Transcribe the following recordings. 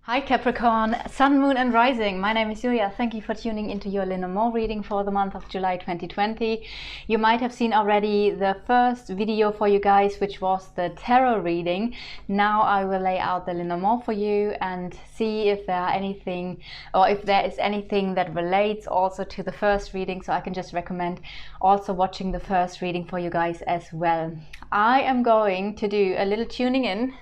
Hi Capricorn, Sun, Moon and Rising. My name is Julia. Thank you for tuning into your Lenormand reading for the month of July 2020. You might have seen already the first video for you guys, which was the tarot reading. Now I will lay out the Lenormand for you and see if there are anything, or if there is anything that relates also to the first reading. So I can just recommend also watching the first reading for you guys as well. I am going to do a little tuning in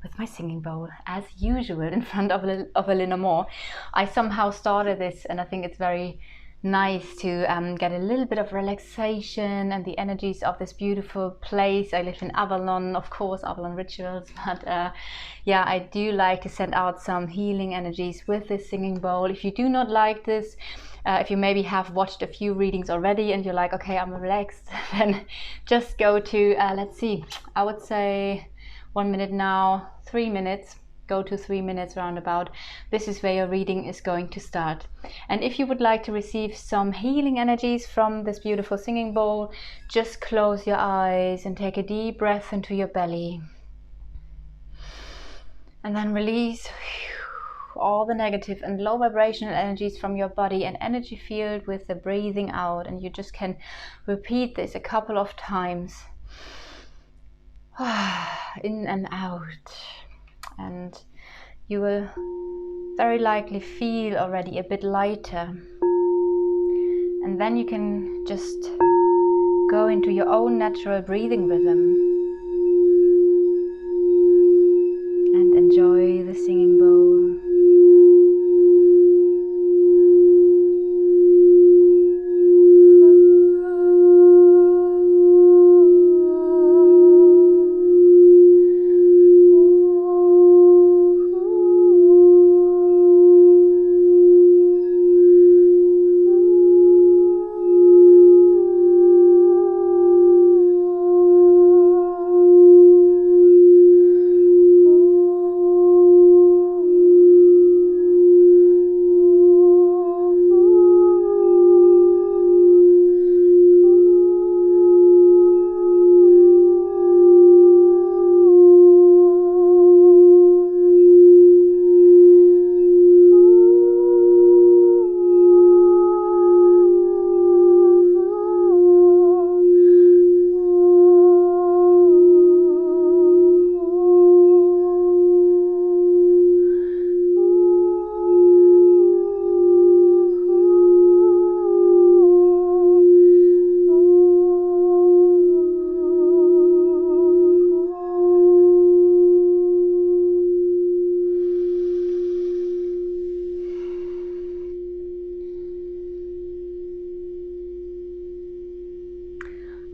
with my singing bowl as usual in front of a Lenormand. I somehow started this and I think it's very nice to get a little bit of relaxation and the energies of this beautiful place. I live in Avalon, of course, Avalon rituals, but yeah, I do like to send out some healing energies with this singing bowl. If you do not like this, if you maybe have watched a few readings already and you're like, okay, I'm relaxed, then just go to, let's see, I would say 1 minute now, 3 minutes, go to 3 minutes roundabout. This is where your reading is going to start. And if you would like to receive some healing energies from this beautiful singing bowl, just close your eyes and take a deep breath into your belly. And then release all the negative and low vibrational energies from your body and energy field with the breathing out. And you just can repeat this a couple of times. In and out, and you will very likely feel already a bit lighter, and then you can just go into your own natural breathing rhythm and enjoy the singing bowl.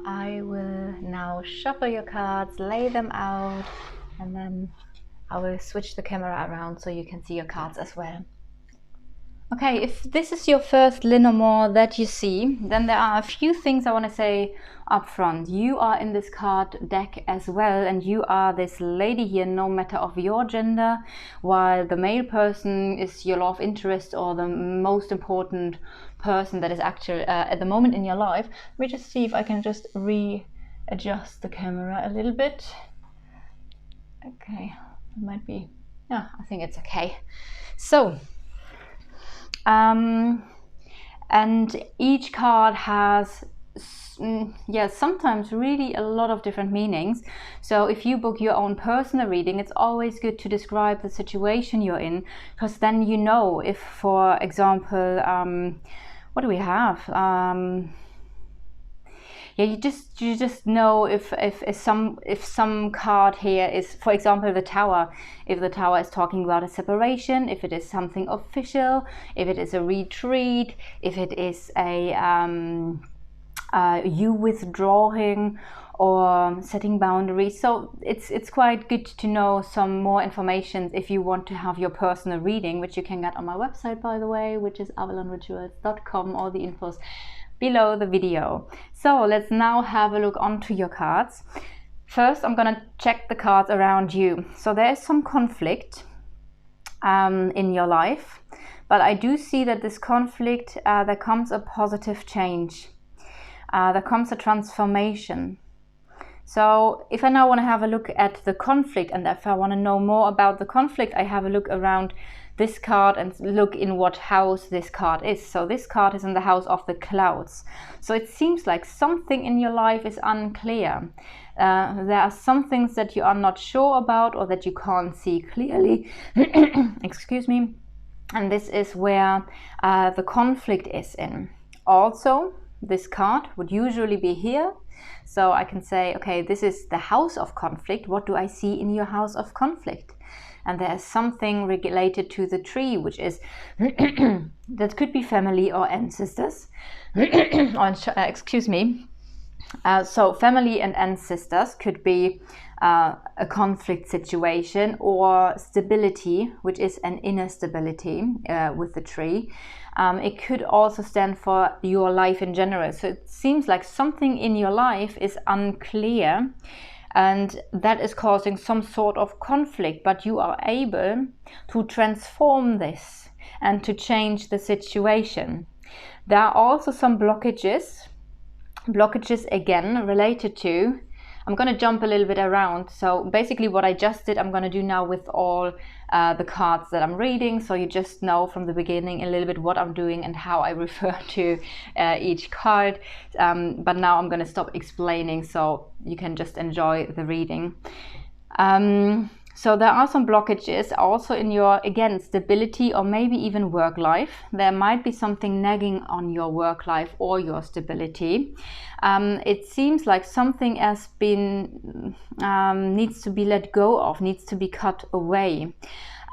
I will now shuffle your cards, lay them out, and then I will switch the camera around so you can see your cards as well. Okay, if this is your first Lenormand that you see, then there are a few things I want to say up front. You are in this card deck as well, and you are this lady here, no matter of your gender, while the male person is your love interest or the most important person that is actually at the moment in your life. Let me just see if I can just readjust the camera a little bit. Okay, it might be, yeah, I think it's okay. So, and each card has sometimes really a lot of different meanings. So if you book your own personal reading, it's always good to describe the situation you're in, because then you know if, for example, what do we have? Yeah, you just know if some card here is, for example, the Tower. If the Tower is talking about a separation, if it is something official, if it is a retreat, if it is a you withdrawing or setting boundaries. So it's quite good to know some more information if you want to have your personal reading, which you can get on my website, by the way, which is avalonrituals.com. All the infos below the video. So let's now have a look onto your cards. First, I'm gonna check the cards around you. So there is some conflict in your life, but I do see that this conflict, there comes a positive change. There comes a transformation. So if I now want to have a look at the conflict, and if I want to know more about the conflict, I have a look around this card and look in what house this card is. So this card is in the house of the clouds. So it seems like something in your life is unclear. There are some things that you are not sure about or that you can't see clearly. Excuse me. And this is where the conflict is in. Also, this card would usually be here. So I can say, okay, this is the house of conflict. What do I see in your house of conflict? And there's something related to the tree, which is, that could be family or ancestors. Excuse me. So family and ancestors could be a conflict situation, or stability, which is an inner stability with the tree. It could also stand for your life in general. So it seems like something in your life is unclear, and that is causing some sort of conflict, but you are able to transform this and to change the situation. There are also some blockages again related to, I'm going to jump a little bit around. So basically what I just did, I'm going to do now with all the cards that I'm reading, so you just know from the beginning a little bit what I'm doing and how I refer to each card. But now I'm going to stop explaining so you can just enjoy the reading. So there are some blockages also in your, again, stability or maybe even work life. There might be something nagging on your work life or your stability. It seems like something has been, needs to be let go of, needs to be cut away.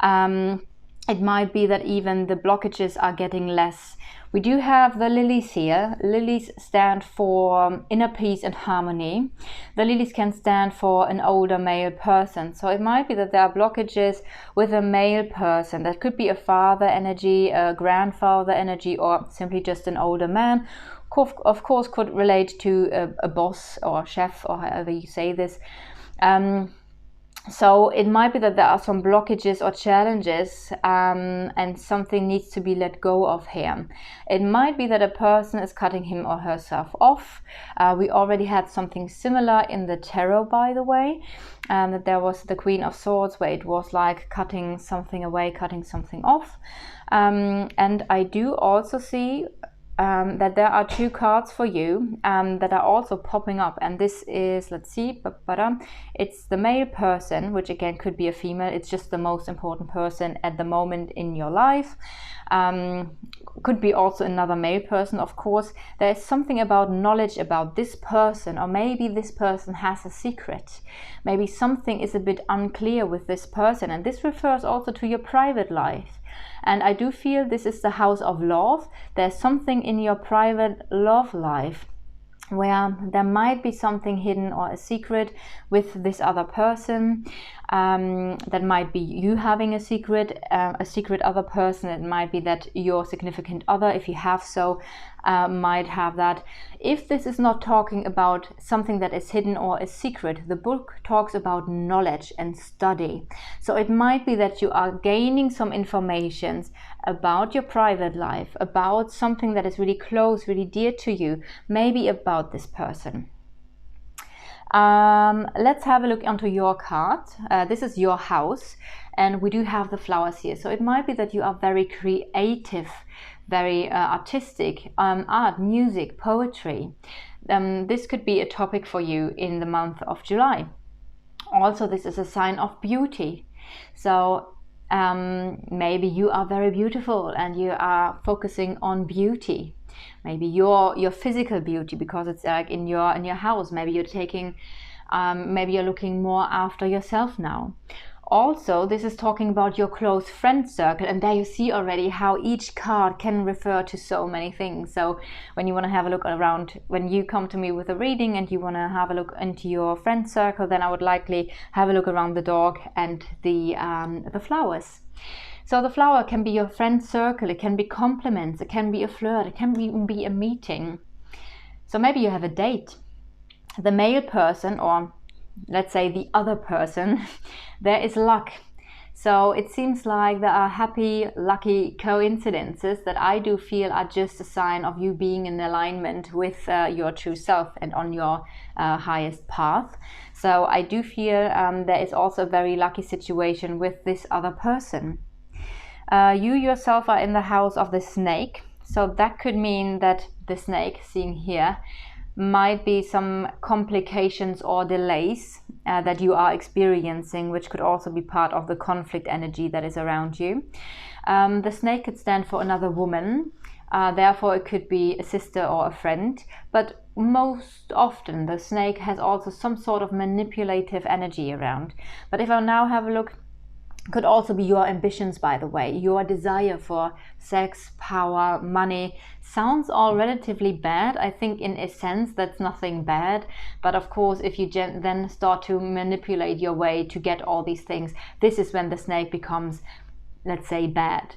It might be that even the blockages are getting less. We do have the lilies here. Lilies stand for inner peace and harmony. The lilies can stand for an older male person. So it might be that there are blockages with a male person. That could be a father energy, a grandfather energy, or simply just an older man. Of course, could relate to a boss or a chef, or however you say this. So it might be that there are some blockages or challenges, and something needs to be let go of here. It might be that a person is cutting him or herself off. We already had something similar in the tarot, by the way, that there was the Queen of Swords, where it was like cutting something away, cutting something off. And I do also see that there are two cards for you that are also popping up, and this is, let's see, it's the male person, which again could be a female. It's just the most important person at the moment in your life. Could be also another male person, of course. There is something about knowledge about this person, or maybe this person has a secret. Maybe something is a bit unclear with this person, and this refers also to your private life. And I do feel this is the house of love. There's something in your private love life where there might be something hidden or a secret with this other person. That might be you having a secret other person. It might be that your significant other, if you have so, might have that. If this is not talking about something that is hidden or a secret, the book talks about knowledge and study. So it might be that you are gaining some information about your private life, about something that is really close, really dear to you, maybe about this person. Let's have a look onto your card. This is your house, and we do have the flowers here. So it might be that you are very creative, very artistic, art, music, poetry. This could be a topic for you in the month of July. Also, this is a sign of beauty. So maybe you are very beautiful and you are focusing on beauty. Maybe your physical beauty, because it's like in your house. Maybe you're taking, maybe you're looking more after yourself now. Also, this is talking about your close friend circle, and there you see already how each card can refer to so many things. So when you want to have a look around, when you come to me with a reading and you want to have a look into your friend circle, then I would likely have a look around the dog and the flowers. So the flower can be your friend circle, it can be compliments, it can be a flirt, it can even be a meeting. So maybe you have a date. The male person, or let's say the other person, there is luck. So it seems like there are happy, lucky coincidences that I do feel are just a sign of you being in alignment with your true self and on your highest path. So I do feel there is also a very lucky situation with this other person. You yourself are in the house of the snake. So that could mean that the snake, seen here, might be some complications or delays that you are experiencing, which could also be part of the conflict energy that is around you. The snake could stand for another woman, therefore it could be a sister or a friend, but most often the snake has also some sort of manipulative energy around. But if I now have a look, could also be your ambitions, by the way. Your desire for sex, power, money sounds all relatively bad. I think in a sense that's nothing bad, but of course if you then start to manipulate your way to get all these things, this is when the snake becomes, let's say, bad.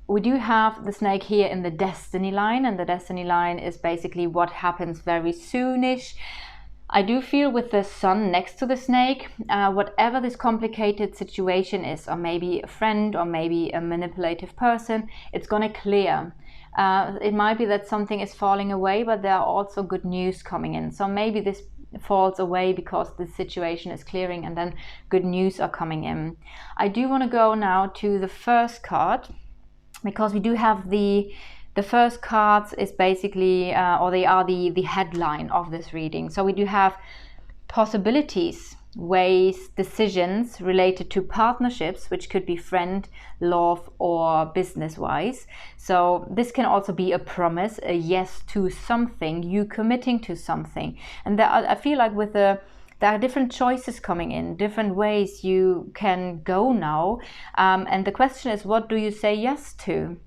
We do have the snake here in the destiny line, and the destiny line is basically what happens very soonish. I do feel with the sun next to the snake, whatever this complicated situation is, or maybe a friend or maybe a manipulative person, it's going to clear. It might be that something is falling away, but there are also good news coming in. So maybe this falls away because the situation is clearing and then good news are coming in. I do want to go now to the first card, because we do have the first cards is basically, or they are the headline of this reading. So we do have possibilities, ways, decisions related to partnerships, which could be friend, love, or business-wise. So this can also be a promise, a yes to something, you committing to something. And I feel like with there are different choices coming in, different ways you can go now. And the question is, what do you say yes to?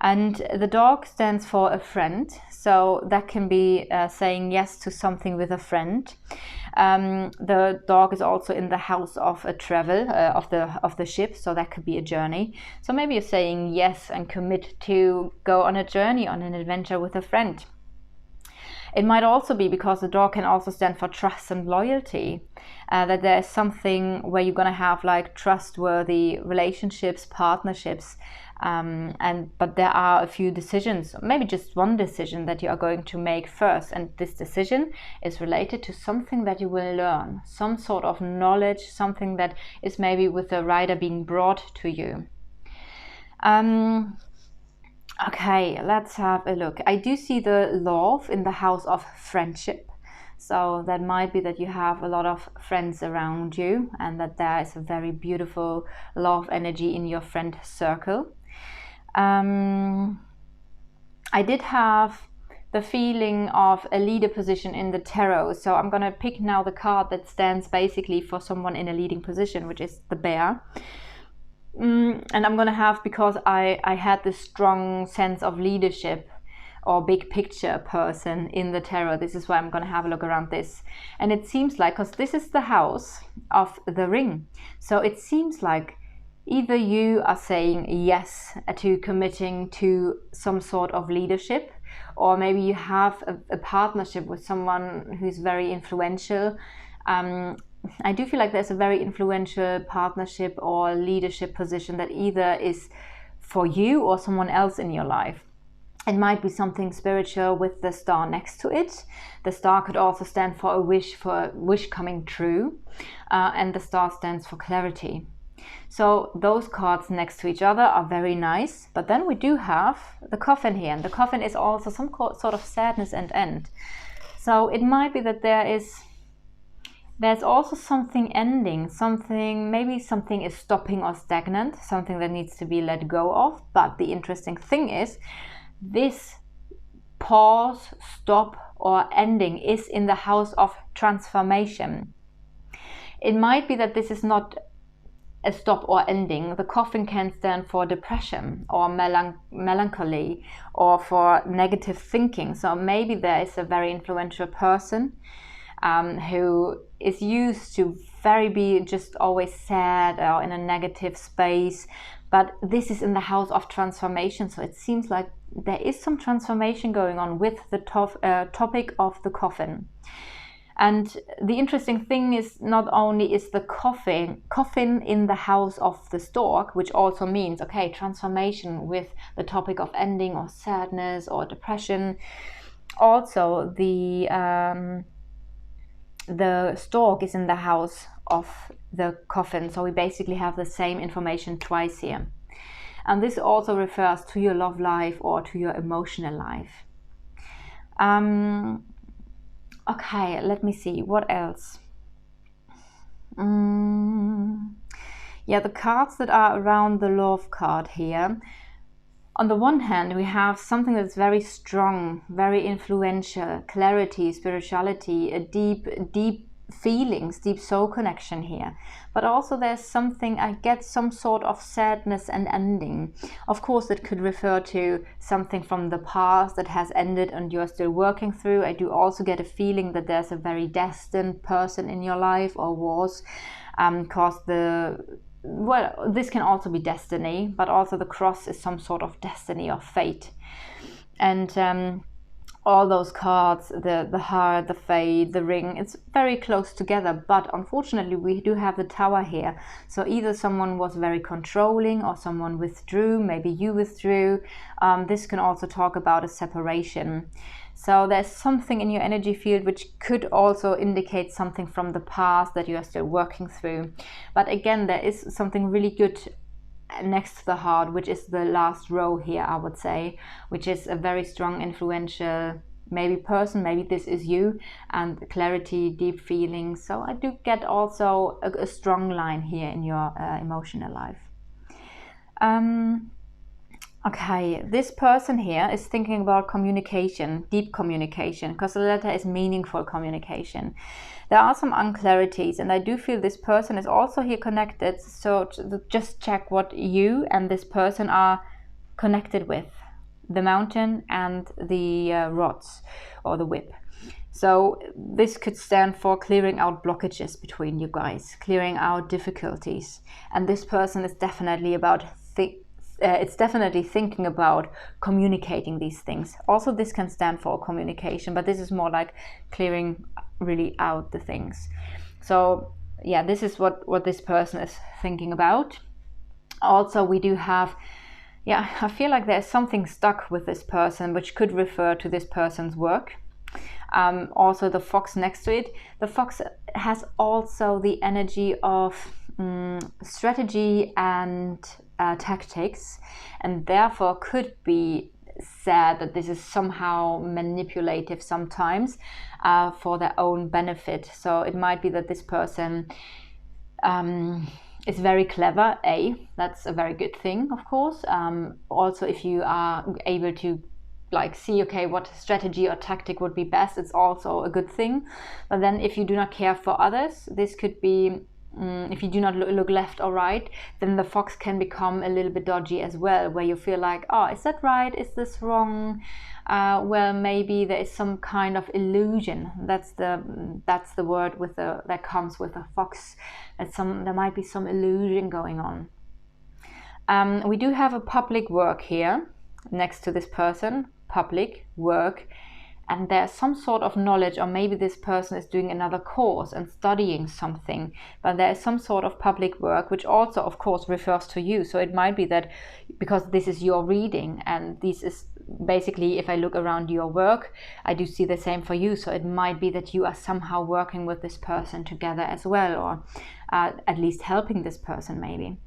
And the dog stands for a friend, so that can be saying yes to something with a friend. The dog is also in the house of a travel of the ship, so that could be a journey. So maybe you're saying yes and commit to go on a journey, on an adventure with a friend. It might also be because the dog can also stand for trust and loyalty, that there is something where you're going to have like trustworthy relationships, partnerships, but there are a few decisions, maybe just one decision that you are going to make first, and this decision is related to something that you will learn, some sort of knowledge, something that is maybe with the rider being brought to you. Okay, let's have a look. I do see the love in the house of friendship. So that might be that you have a lot of friends around you and that there is a very beautiful love energy in your friend circle. I did have the feeling of a leader position in the tarot. So I'm going to pick now the card that stands basically for someone in a leading position, which is the bear. And I'm going to have, because I had this strong sense of leadership or big picture person in the tarot, this is why I'm going to have a look around this. And it seems like, because this is the house of the ring, so it seems like either you are saying yes to committing to some sort of leadership, or maybe you have a partnership with someone who's very influential. I do feel like there's a very influential partnership or leadership position that either is for you or someone else in your life. It might be something spiritual with the star next to it. The star could also stand for a wish coming true, and the star stands for clarity. So those cards next to each other are very nice, but then we do have the coffin here, and the coffin is also some sort of sadness and end. So it might be that there's also something ending, maybe something is stopping or stagnant, something that needs to be let go of. But the interesting thing is, this pause, stop, or ending is in the house of transformation. It might be that this is not a stop or ending. The coffin can stand for depression or melancholy or for negative thinking. So maybe there is a very influential person who is used to be just always sad or in a negative space, but this is in the house of transformation. So it seems like there is some transformation going on with the topic of the coffin. And the interesting thing is, not only is the coffin in the house of the stork, which also means, okay, transformation with the topic of ending or sadness or depression. Also, the stork is in the house of the coffin, so we basically have the same information twice here. And this also refers to your love life or to your emotional life. Okay, let me see, what else? Yeah, the cards that are around the love card here. On the one hand, we have something that's very strong, very influential, clarity, spirituality, a deep feelings, deep soul connection here. But also there's something, I get some sort of sadness and ending. Of course, it could refer to something from the past that has ended and you're still working through. I do also get a feeling that there's a very destined person in your life, or was, because well, this can also be destiny, but also the cross is some sort of destiny or fate. And all those cards, the heart, the fate, the ring, it's very close together. But unfortunately, we do have the tower here. So either someone was very controlling or someone withdrew, maybe you withdrew. This can also talk about a separation. So there's something in your energy field which could also indicate something from the past that you are still working through. But again, there is something really good next to the heart, which is the last row here, I would say, which is a very strong, influential, maybe person, maybe this is you, and clarity, deep feelings. So I do get also a strong line here in your emotional life. Okay, this person here is thinking about communication, deep communication, because the letter is meaningful communication. There are some unclarities, and I do feel this person is also here connected. So just check what you and this person are connected with, the mountain and the rods or the whip. So this could stand for clearing out blockages between you guys, clearing out difficulties. And this person is definitely about it's definitely thinking about communicating these things. Also, this can stand for communication, but this is more like clearing really out the things. So yeah, this is what this person is thinking about. Also, we do have, yeah, I feel like there's something stuck with this person, which could refer to this person's work. Also, the fox next to it. The fox has also the energy of strategy and tactics, and therefore could be said that this is somehow manipulative sometimes for their own benefit. So it might be that this person is very clever. That's a very good thing, of course. Also, if you are able to like see, okay, what strategy or tactic would be best, it's also a good thing. But then if you do not care for others, this could be if you do not look left or right, then the fox can become a little bit dodgy as well, where you feel like, oh, is that right? Is this wrong? Well, maybe there is some kind of illusion. That's the word with that comes with a fox. There might be some illusion going on. We do have a public work here next to this person, public work. And there's some sort of knowledge, or maybe this person is doing another course and studying something, but there is some sort of public work, which also, of course, refers to you. So it might be that because this is your reading, and this is basically, if I look around your work, I do see the same for you. So it might be that you are somehow working with this person together as well, or at least helping this person maybe.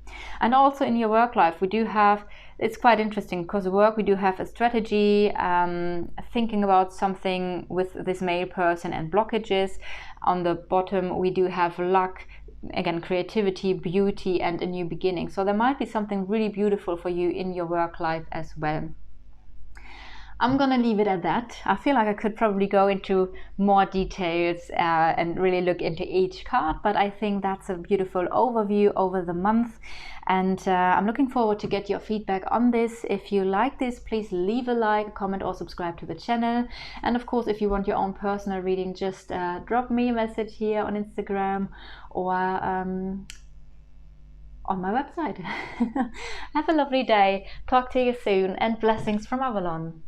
And also in your work life, we do have, it's quite interesting, because the work, we do have a strategy, thinking about something with this male person and blockages. On the bottom, we do have luck, again, creativity, beauty, and a new beginning. So there might be something really beautiful for you in your work life as well. I'm gonna leave it at that. I feel like I could probably go into more details and really look into each card, but I think that's a beautiful overview over the month. And I'm looking forward to get your feedback on this. If you like this, please leave a like, comment, or subscribe to the channel. And of course, if you want your own personal reading, just drop me a message here on Instagram or on my website. Have a lovely day. Talk to you soon, and blessings from Avalon.